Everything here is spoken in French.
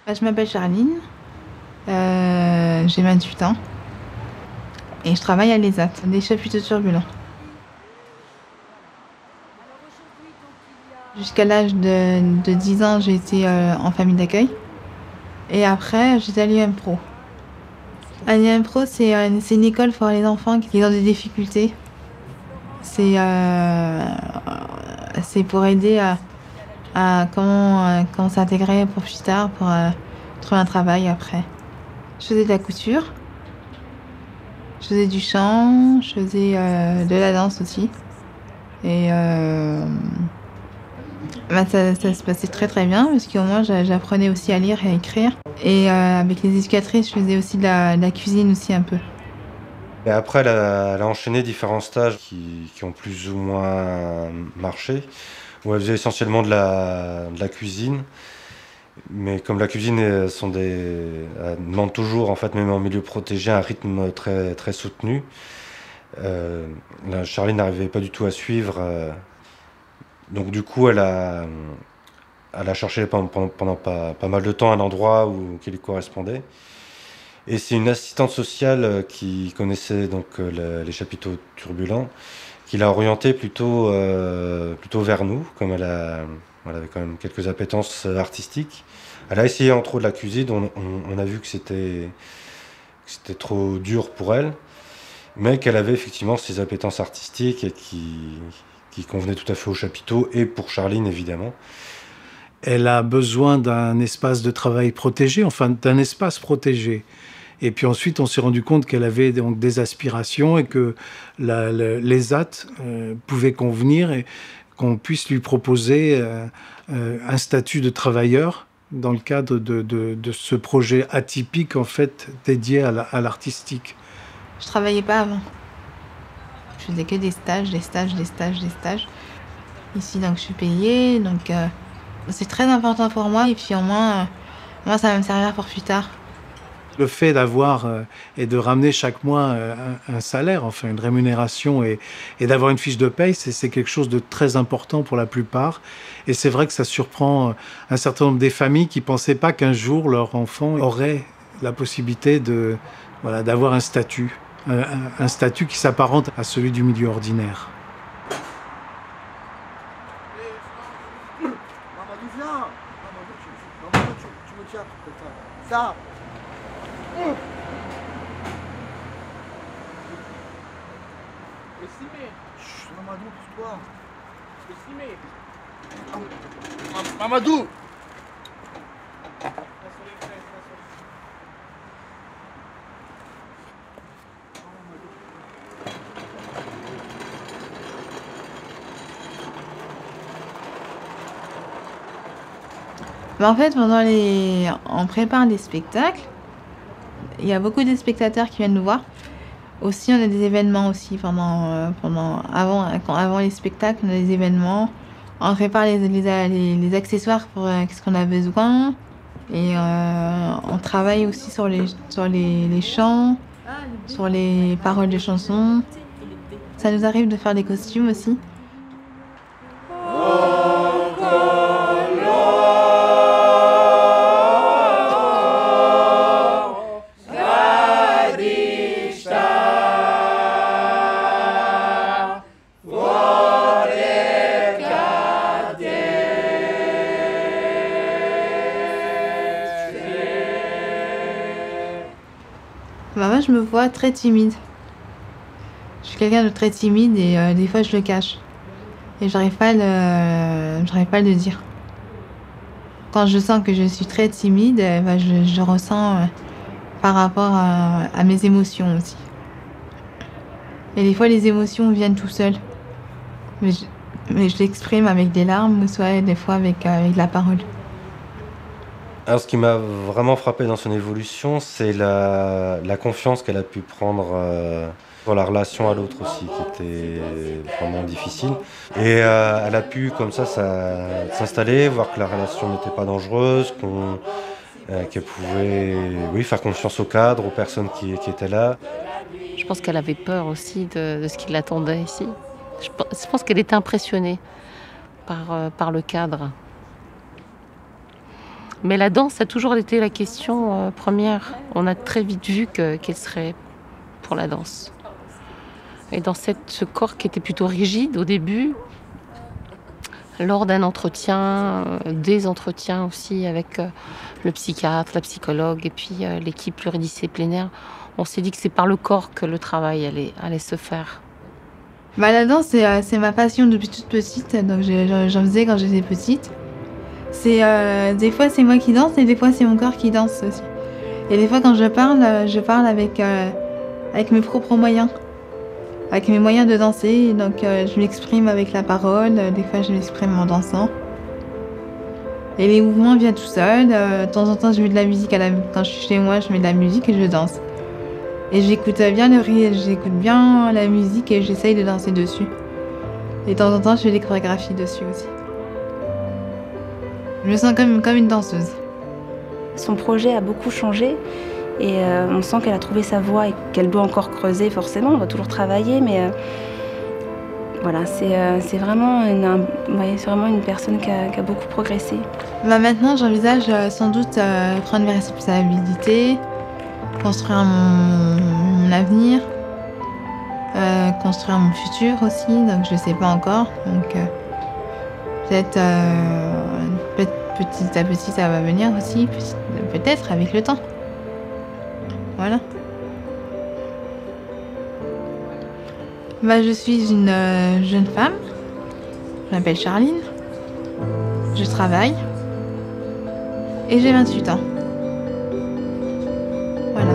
Je m'appelle Charline, j'ai 28 ans et je travaille à l'ESAT, des chapiteaux turbulents. Jusqu'à l'âge de 10 ans, j'ai été en famille d'accueil et après, j'étais à l'IM Pro. À l'IM Pro, c'est une école pour les enfants qui ont des difficultés. C'est pour aider à comment s'intégrer pour plus tard, pour trouver un travail après. Je faisais de la couture, je faisais du chant, je faisais de la danse aussi. Et ça se passait très très bien parce qu'au moins j'apprenais aussi à lire et à écrire. Et avec les éducatrices, je faisais aussi de la cuisine aussi un peu. Et après, elle a enchaîné différents stages qui ont plus ou moins marché, où elle faisait essentiellement de la cuisine. Mais comme la cuisine elle demande toujours, en fait, même en milieu protégé, un rythme très, très soutenu. Charlie n'arrivait pas du tout à suivre. Donc du coup, elle a cherché pendant pas mal de temps un endroit qui lui correspondait. Et c'est une assistante sociale qui connaissait donc les chapiteaux turbulents, qui l'a orientée plutôt vers nous, comme elle avait quand même quelques appétences artistiques. Elle a essayé entre autres de la cuisine, on a vu que c'était trop dur pour elle, mais qu'elle avait effectivement ses appétences artistiques et qui convenaient tout à fait au chapiteau, et pour Charline évidemment. Elle a besoin d'un espace de travail protégé, enfin d'un espace protégé. Et puis ensuite, on s'est rendu compte qu'elle avait donc des aspirations et que l'ESAT pouvait convenir et qu'on puisse lui proposer un statut de travailleur dans le cadre de ce projet atypique en fait dédié à l'artistique. Je travaillais pas avant. Je faisais que des stages, des stages, des stages, des stages. Ici, donc, je suis payée, donc c'est très important pour moi. Et puis au moins, moi, ça va me servir pour plus tard. Le fait d'avoir et de ramener chaque mois un salaire, enfin une rémunération et d'avoir une fiche de paye, c'est quelque chose de très important pour la plupart. Et c'est vrai que ça surprend un certain nombre des familles qui ne pensaient pas qu'un jour leur enfant aurait la possibilité d'avoir un statut qui s'apparente à celui du milieu ordinaire. Mamadou, viens. Mamadou, tu me tiens. Ça. Chut, Mamadou, pousse-toi. Mamadou. En fait, on prépare les spectacles. Il y a beaucoup de spectateurs qui viennent nous voir. Aussi, on a des événements aussi avant les spectacles, on a des événements. On prépare les accessoires pour ce qu'on a besoin. Et on travaille aussi sur les chants, sur les paroles de chansons. Ça nous arrive de faire des costumes aussi. Moi, je me vois très timide. Je suis quelqu'un de très timide et des fois, je le cache. Et j'arrive pas à le dire. Quand je sens que je suis très timide, je ressens par rapport à mes émotions aussi. Et des fois, les émotions viennent tout seules. Mais je l'exprime avec des larmes ou soit des fois avec la parole. Alors, ce qui m'a vraiment frappé dans son évolution, c'est la confiance qu'elle a pu prendre dans la relation à l'autre aussi, qui était vraiment difficile. Et elle a pu, comme ça, s'installer, voir que la relation n'était pas dangereuse, qu'elle pouvait faire confiance au cadre, aux personnes qui étaient là. Je pense qu'elle avait peur aussi de ce qui l'attendait ici. Je pense qu'elle était impressionnée par le cadre. Mais la danse a toujours été la question première. On a très vite vu qu'elle serait pour la danse. Et dans ce corps qui était plutôt rigide au début, lors d'un entretien, des entretiens aussi avec le psychiatre, la psychologue et puis l'équipe pluridisciplinaire, on s'est dit que c'est par le corps que le travail allait se faire. Bah, la danse, c'est ma passion depuis toute petite, donc j'en faisais quand j'étais petite. Des fois c'est moi qui danse et des fois c'est mon corps qui danse aussi. Et des fois quand je parle avec mes propres moyens, avec mes moyens de danser. Donc je m'exprime avec la parole, des fois je m'exprime en dansant. Et les mouvements viennent tout seuls. De temps en temps je mets de la musique quand je suis chez moi, je mets de la musique et je danse. Et j'écoute bien la musique et j'essaye de danser dessus. Et de temps en temps je fais des chorégraphies dessus aussi. Je me sens comme une danseuse. Son projet a beaucoup changé et on sent qu'elle a trouvé sa voie et qu'elle doit encore creuser forcément, on va toujours travailler, mais voilà, c'est vraiment une personne qui a beaucoup progressé. Bah maintenant j'envisage sans doute prendre mes responsabilités, construire mon avenir, construire mon futur aussi, donc je sais pas encore. Donc peut-être petit à petit ça va venir aussi, peut-être avec le temps. Voilà. Bah, je suis une jeune femme, je m'appelle Charline, je travaille et j'ai 28 ans. Voilà.